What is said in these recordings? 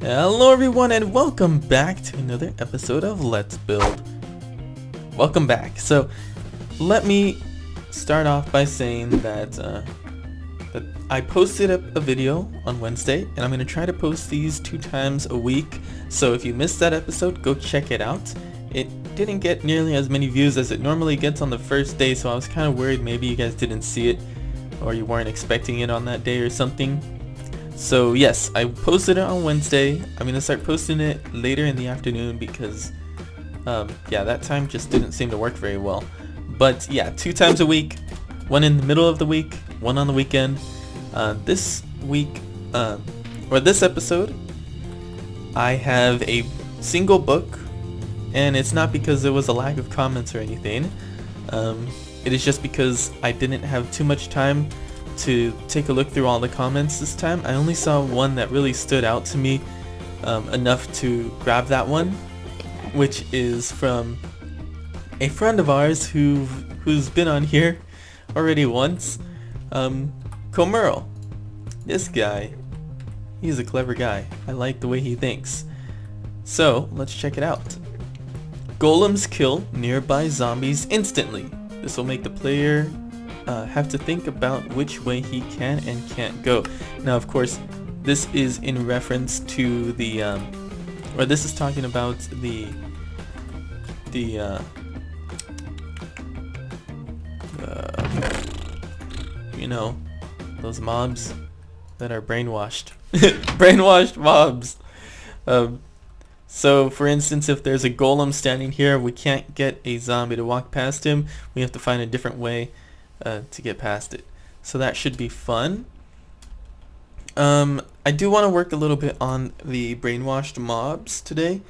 Hello everyone and welcome back to another episode of Let's Build. Welcome back. So let me start off by saying that I posted a video on Wednesday and I'm going to try to post these 2 times a week. So if you missed that episode, go check it out. It didn't get nearly as many views as it normally gets on the first day, so I was kind of worried maybe you guys didn't see it or you weren't expecting it on that day or something. So yes, I posted it on Wednesday. I'm gonna start posting it later in the afternoon because yeah, that time just didn't seem to work very well. But yeah, 2 times a week, one in the middle of the week, one on the weekend. This week, or this episode, I have a single book, and it's not because there was a lack of comments or anything. It is just because I didn't have too much time to take a look through all the comments this time. I only saw one that really stood out to me enough to grab that one, which is from a friend of ours who's been on here already once, Comero. This guy, he's a clever guy. I like the way he thinks. So let's check it out. Golems kill nearby zombies instantly. This will make the player have to think about which way he can and can't go. Now, of course, this is in reference to the, or this is talking about the you know, those mobs that are brainwashed. Brainwashed mobs. So, for instance, if there's a golem standing here, we can't get a zombie to walk past him. We have to find a different way to get past it. So that should be fun. I do want to work a little bit on the brainwashed mobs today.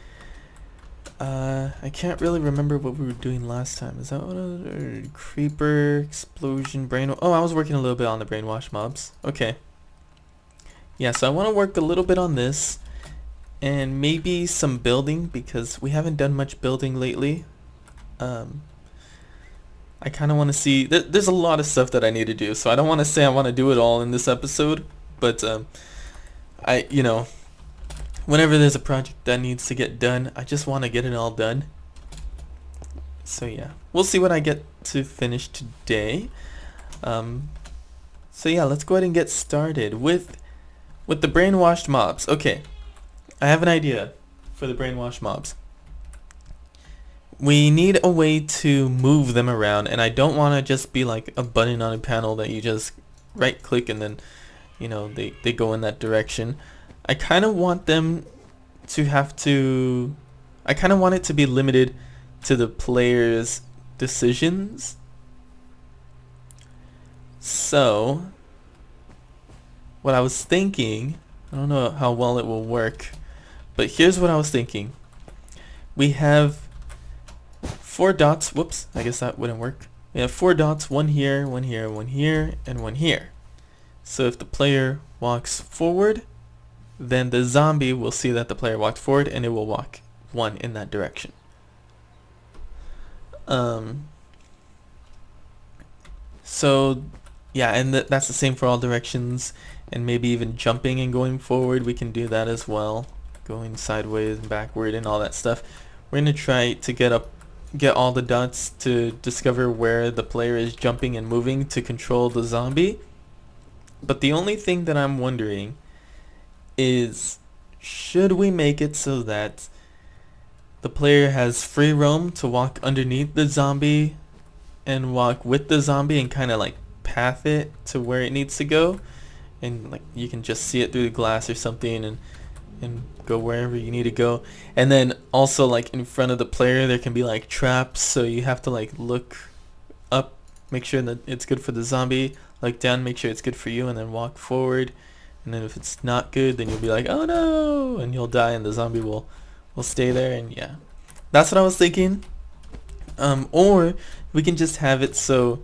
I can't really remember what we were doing last time. Is that what I was? Creeper, explosion, oh, I was working a little bit on the brainwashed mobs. Okay. Yeah, so I want to work a little bit on this. And maybe some building, because we haven't done much building lately. I kind of want to see, there's a lot of stuff that I need to do, so I don't want to say I want to do it all in this episode, but you know, whenever there's a project that needs to get done, I just want to get it all done. So yeah, we'll see what I get to finish today. So yeah, let's go ahead and get started with the brainwashed mobs. Okay, I have an idea for the brainwashed mobs. We need a way to move them around, and I don't want to just be like a button on a panel that you just right click and then, you know, they go in that direction. I kind of want them to have to, I kind of want it to be limited to the player's decisions. So what I was thinking, I don't know how well it will work, but here's what I was thinking. We have 4 dots. Whoops, I guess that wouldn't work. We have 4 dots, one here, one here, one here, and one here. So if the player walks forward, then the zombie will see that the player walked forward and it will walk 1 in that direction. So yeah, and that's the same for all directions, and maybe even jumping and going forward, we can do that as well. Going sideways and backward and all that stuff. We're going to try to get all the dots to discover where the player is jumping and moving to control the zombie. But the only thing that I'm wondering is, should we make it so that the player has free roam to walk underneath the zombie and walk with the zombie and kind of like path it to where it needs to go, and like you can just see it through the glass or something and go wherever you need to go. And then also, like, in front of the player there can be like traps, so you have to like look up, make sure that it's good for the zombie, look down, make sure it's good for you, and then walk forward. And then if it's not good, then you'll be like, oh no, and you'll die and the zombie will stay there. And yeah, that's what I was thinking. Or we can just have it so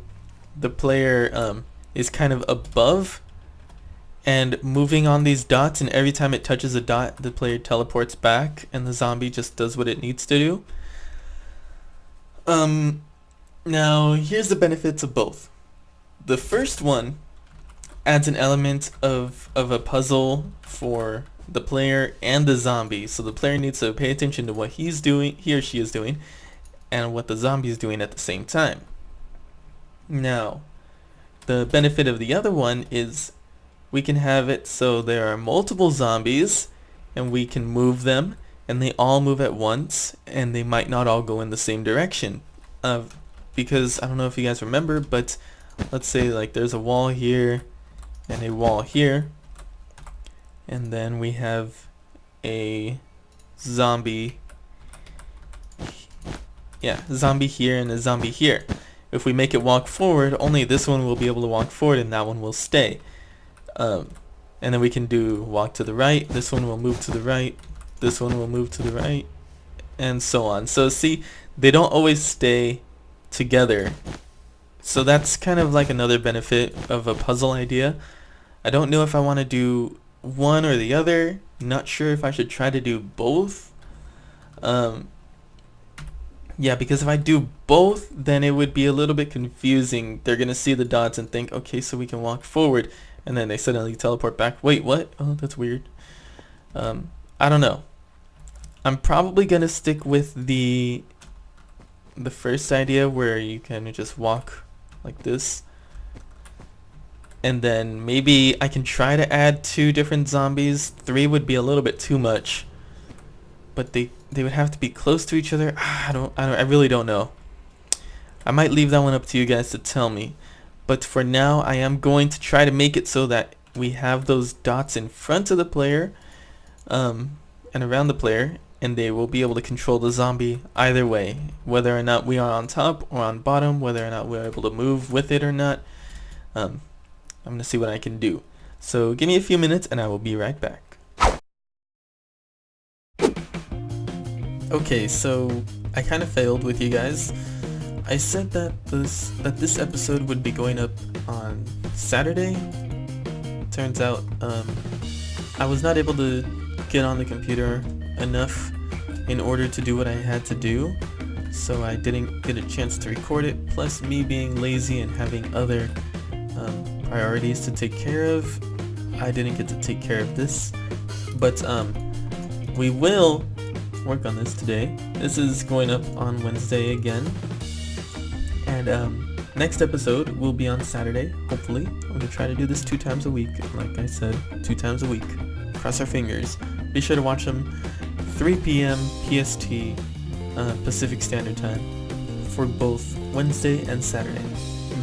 the player is kind of above and moving on these dots, and every time it touches a dot, the player teleports back and the zombie just does what it needs to do. Now here's the benefits of both. The first one adds an element of a puzzle for the player and the zombie. So the player needs to pay attention to what he's doing, he or she is doing, and what the zombie is doing at the same time. Now, the benefit of the other one is we can have it so there are multiple zombies and we can move them and they all move at once and they might not all go in the same direction. Because I don't know if you guys remember, but let's say like there's a wall here and a wall here, and then we have a zombie, zombie here and a zombie here. If we make it walk forward, only this one will be able to walk forward and that one will stay. And then we can do walk to the right, this one will move to the right, this one will move to the right, and so on. So see, they don't always stay together. So that's kind of like another benefit of a puzzle idea. I don't know if I want to do one or the other. Not sure if I should try to do both. Yeah, because if I do both, then it would be a little bit confusing. They're going to see the dots and think, okay, so we can walk forward. And then they suddenly teleport back. Wait, what? Oh, that's weird. I don't know. I'm probably going to stick with the first idea where you can just walk like this. And then maybe I can try to add 2 different zombies. 3 would be a little bit too much. But they would have to be close to each other. I really don't know. I might leave that one up to you guys to tell me. But for now, I am going to try to make it so that we have those dots in front of the player and around the player, and they will be able to control the zombie either way, whether or not we are on top or on bottom, whether or not we're able to move with it or not. I'm going to see what I can do. So give me a few minutes and I will be right back. Okay, so I kind of failed with you guys. I said that this episode would be going up on Saturday. Turns out I was not able to get on the computer enough in order to do what I had to do, so I didn't get a chance to record it. Plus me being lazy and having other priorities to take care of, I didn't get to take care of this. But we will work on this today. This is going up on Wednesday again, and next episode will be on Saturday, hopefully. I'm going to try to do this 2 times a week, like I said, 2 times a week. Cross our fingers. Be sure to watch them 3 p.m. PST, Pacific Standard Time, for both Wednesday and Saturday.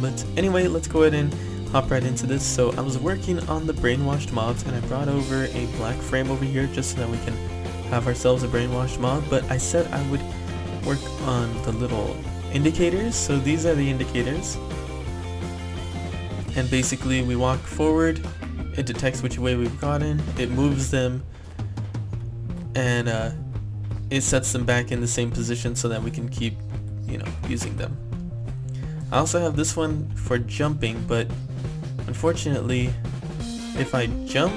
But anyway, let's go ahead and hop right into this. So I was working on the Brainwashed mods, and I brought over a black frame over here just so that we can have ourselves a Brainwashed mod, but I said I would work on the little indicators. So these are the indicators, and basically we walk forward, it detects which way we've gotten, it moves them, and it sets them back in the same position so that we can keep, using them. I also have this one for jumping, but unfortunately if I jump,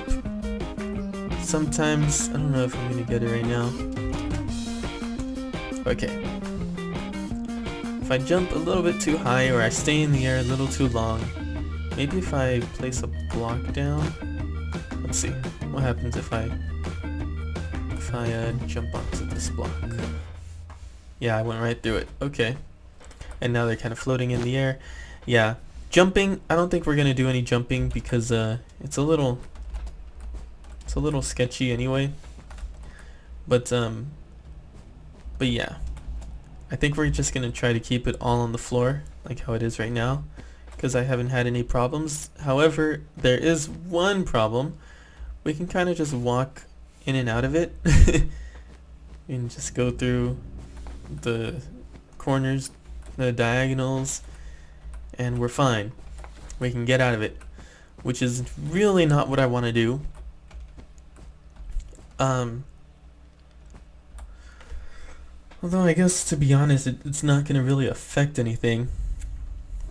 sometimes, I don't know if I'm gonna get it right now. Okay. If I jump a little bit too high or I stay in the air a little too long, maybe if I place a block down, let's see, what happens if I jump onto this block. Yeah, I went right through it. Okay. And now they're kind of floating in the air. Yeah. Jumping, I don't think we're gonna do any jumping because it's a little sketchy anyway. But yeah, I think we're just gonna try to keep it all on the floor like how it is right now, because I haven't had any problems. However, there is one problem. We can kind of just walk in and out of it and just go through the corners, the diagonals, and we're fine. We can get out of it, which is really not what I want to do. Although I guess, to be honest, it's not going to really affect anything.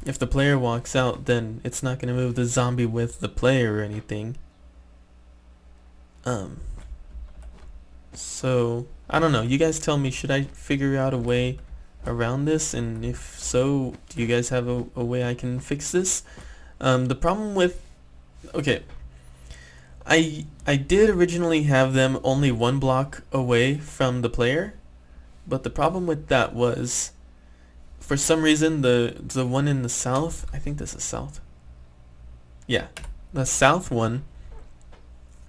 If the player walks out, then it's not going to move the zombie with the player or anything. So, I don't know. You guys tell me, should I figure out a way around this? And if so, do you guys have a way I can fix this? The problem with Okay. I did originally have them only one block away from the player, but the problem with that was, for some reason, the one in the south, I think this is south. Yeah, the south one,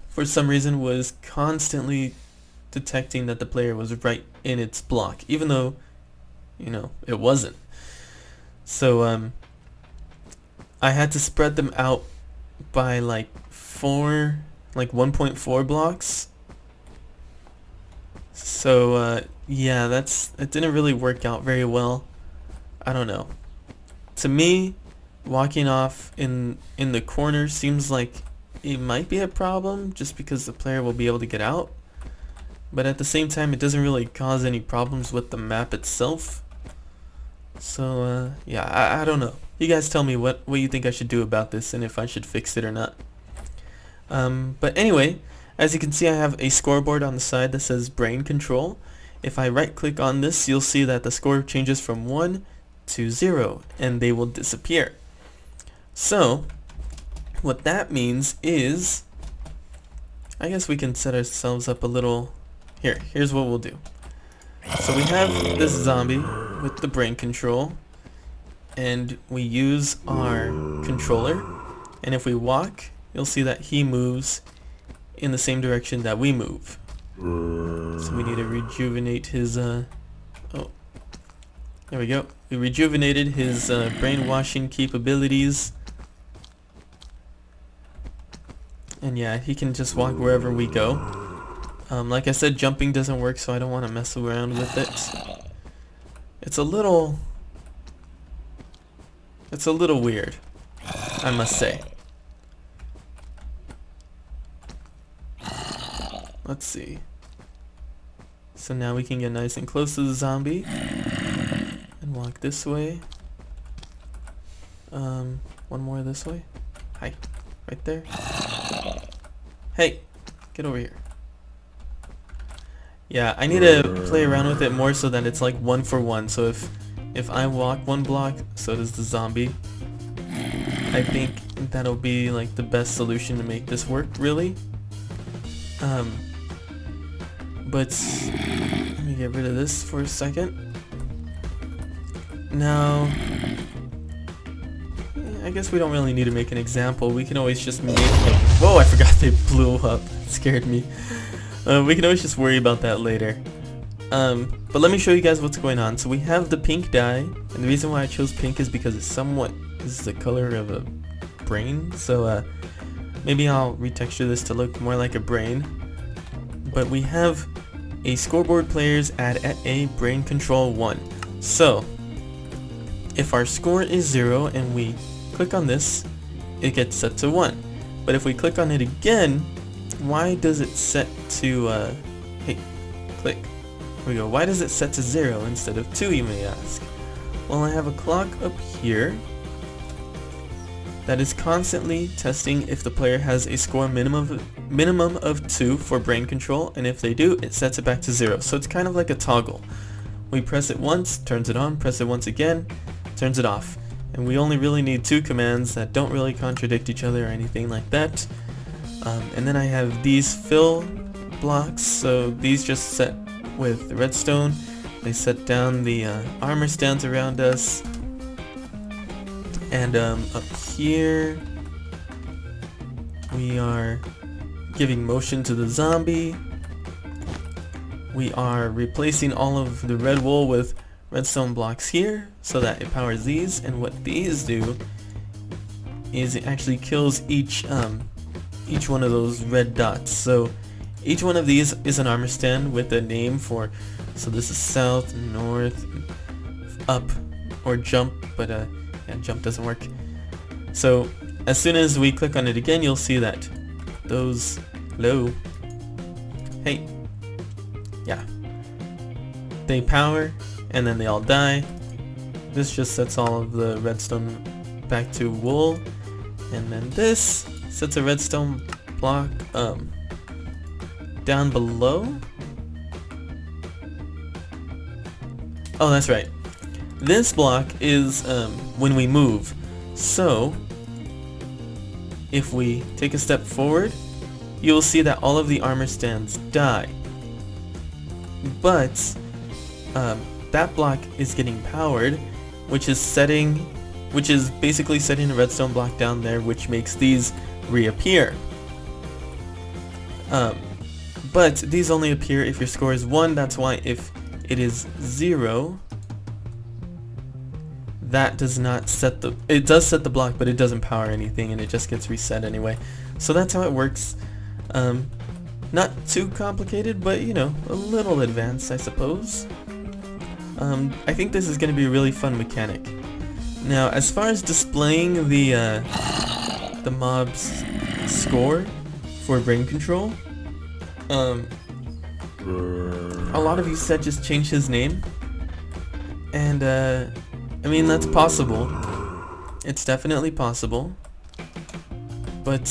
for some reason, was constantly detecting that the player was right in its block, even though, it wasn't. So I had to spread them out by like 1.4 blocks. So yeah, it didn't really work out very well. I don't know. To me, walking off in the corner seems like it might be a problem, just because the player will be able to get out. But at the same time, it doesn't really cause any problems with the map itself. So yeah, I don't know. You guys tell me what you think I should do about this, and if I should fix it or not. But anyway, as you can see, I have a scoreboard on the side that says brain control. If I right click on this, you'll see that the score changes from 1 to 0, and they will disappear. So what that means is, I guess we can set ourselves up a little. Here's what we'll do. So we have this zombie with the brain control, and we use our controller, and if we walk, you'll see that he moves in the same direction that we move. So we need to rejuvenate his oh, there we go. We rejuvenated his brainwashing capabilities, and yeah, he can just walk wherever we go. Like I said, jumping doesn't work, so I don't want to mess around with it. It's a little weird, I must say. Let's see. So now we can get nice and close to the zombie and walk this way. One more this way. Hi, right there. Hey, get over here. Yeah, I need to play around with it more so that it's like 1 for 1. So if I walk 1 block, so does the zombie. I think that'll be like the best solution to make this work, really. But let me get rid of this for a second. Now, I guess we don't really need to make an example. We can always just make like, whoa, I forgot they blew up. It scared me. We can always just worry about that later. But let me show you guys what's going on. So we have the pink dye, and the reason why I chose pink is because it's is the color of a brain. So maybe I'll retexture this to look more like a brain. But we have a scoreboard players at a brain control 1. So if our score is 0 and we click on this, it gets set to 1. But if we click on it again, why does it set to hey, click. There we go. Why does it set to 0 instead of 2, you may ask? Well, I have a clock up here that is constantly testing if the player has a score minimum of 2 for brain control, and if they do, it sets it back to 0. So it's kind of like a toggle. We press it once, turns it on, press it once again, turns it off. And we only really need 2 commands that don't really contradict each other or anything like that. And then I have these fill blocks, so these just set with the redstone. They set down the armor stands around us. And up here, we are giving motion to the zombie. We are replacing all of the red wool with redstone blocks here, so that it powers these. And what these do is it actually kills each one of those red dots. So each one of these is an armor stand with a name for, so this is south, north, up, or jump, but yeah, jump doesn't work. So as soon as we click on it again, you'll see that those hey, yeah, they power and then they all die. This just sets all of the redstone back to wool, and then this sets a redstone block down below. Oh, that's right. This block is when we move. So if we take a step forward, you will see that all of the armor stands die. But that block is getting powered, which is basically setting a redstone block down there, which makes these reappear. But these only appear if your score is 1. That's why if it is 0, that does not set it does set the block, but it doesn't power anything, and it just gets reset anyway. So that's how it works. Not too complicated, but you know, a little advanced, I suppose. I think this is going to be a really fun mechanic. Now, as far as displaying the mob's score for brain control, a lot of you said just change his name, and I mean, that's possible. It's definitely possible, but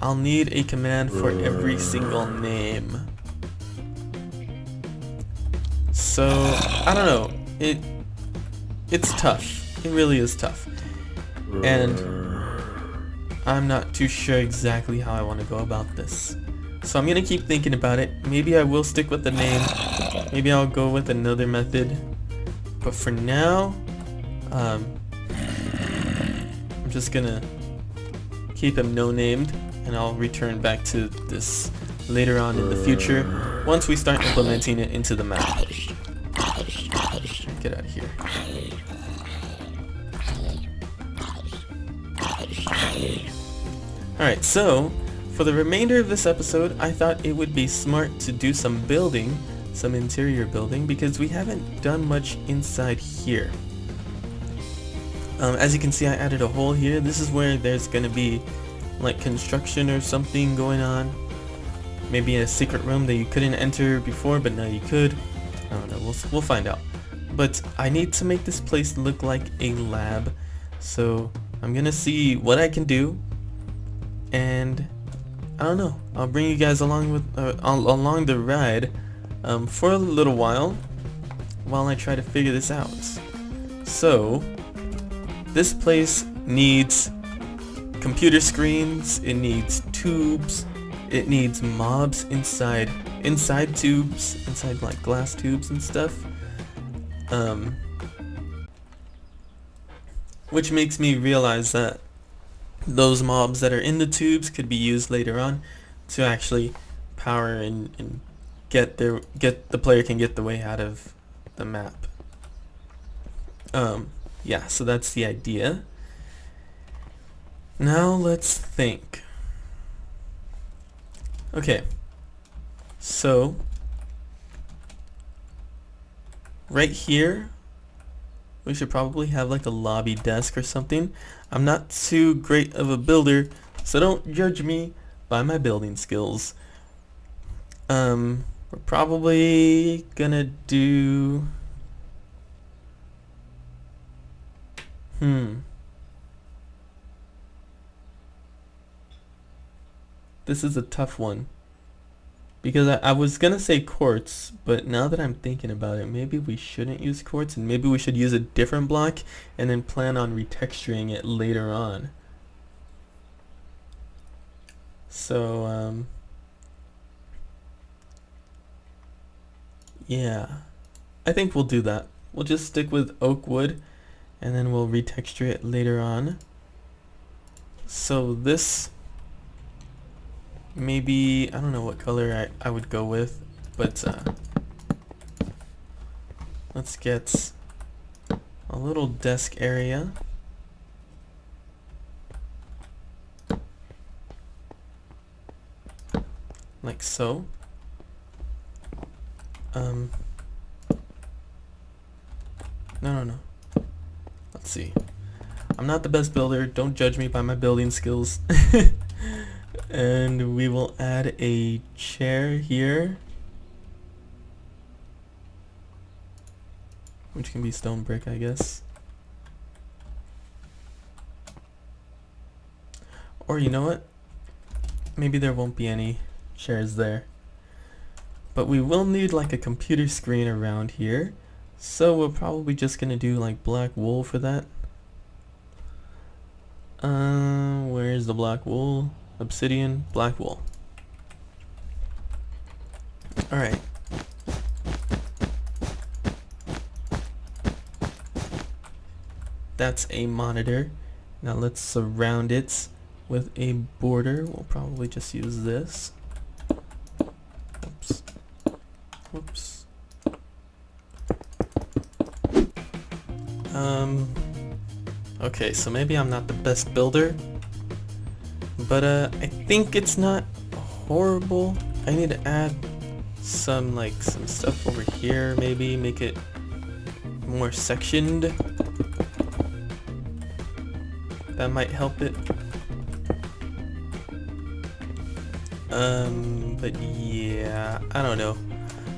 I'll need a command for every single name. So I don't know, it's tough. It really is tough, and I'm not too sure exactly how I want to go about this. So I'm gonna keep thinking about it. Maybe I will stick with the name. Maybe I'll go with another method. But for now, I'm just gonna keep him no-named, and I'll return back to this later on in the future once we start implementing it into the map. Get out of here. Alright, so for the remainder of this episode, I thought it would be smart to do some building, some interior building, because we haven't done much inside here. As you can see, I added a hole here. This is where there's gonna be like construction or something going on. Maybe a secret room that you couldn't enter before, but now you could. I don't know, we'll find out. But I need to make this place look like a lab, so I'm gonna see what I can do, and I don't know, I'll bring you guys along with along the ride for a little while I try to figure this out. So this place needs computer screens, it needs tubes, it needs mobs inside tubes, inside like glass tubes and stuff, which makes me realize that those mobs that are in the tubes could be used later on to actually power and get the player can get the way out of the map. Yeah, so that's the idea. Now let's think. Okay, so right here we should probably have like a lobby desk or something. I'm not too great of a builder, so don't judge me by my building skills. We're probably gonna do this is a tough one, because I was gonna say quartz, but now that I'm thinking about it, maybe we shouldn't use quartz, and maybe we should use a different block and then plan on retexturing it later on. So yeah, I think we'll do that. We'll just stick with oak wood, and then we'll retexture it later on. So this, maybe, I don't know what color I would go with, but let's get a little desk area. Like so. No. Let's see. I'm not the best builder. Don't judge me by my building skills. And we will add a chair here, which can be stone brick, I guess. Or you know what? Maybe there won't be any chairs there. But we will need like a computer screen around here. So we're probably just gonna do like black wool for that. Where's the black wool? Obsidian, black wool. Alright. That's a monitor. Now let's surround it with a border. We'll probably just use this. Oops. Whoops. Okay, so maybe I'm not the best builder, but I think it's not horrible. I need to add some stuff over here, maybe make it more sectioned. That might help it. But yeah, I don't know.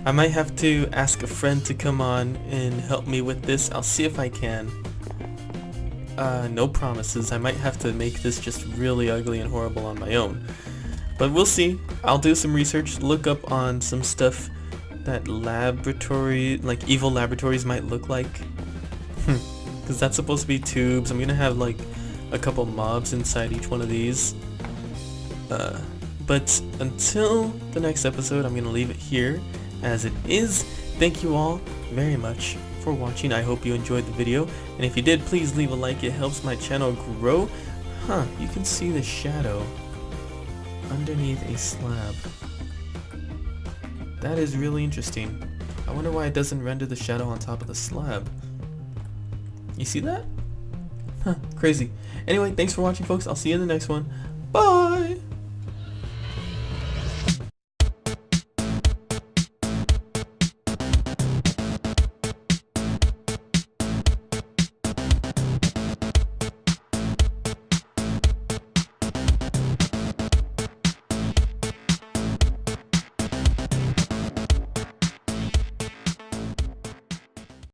I might have to ask a friend to come on and help me with this. I'll see if I can. No promises. I might have to make this just really ugly and horrible on my own. But we'll see. I'll do some research, look up on some stuff that evil laboratories might look like. Because that's supposed to be tubes. I'm gonna have like a couple mobs inside each one of these. But until the next episode, I'm gonna leave it here as it is. Thank you all very much for watching. I hope you enjoyed the video, and if you did, please leave a like. It helps my channel grow. You can see the shadow underneath a slab. That is really interesting. I wonder why it doesn't render the shadow on top of the slab. You see that? Crazy. Anyway, thanks for watching, folks. I'll see you in the next one. Bye!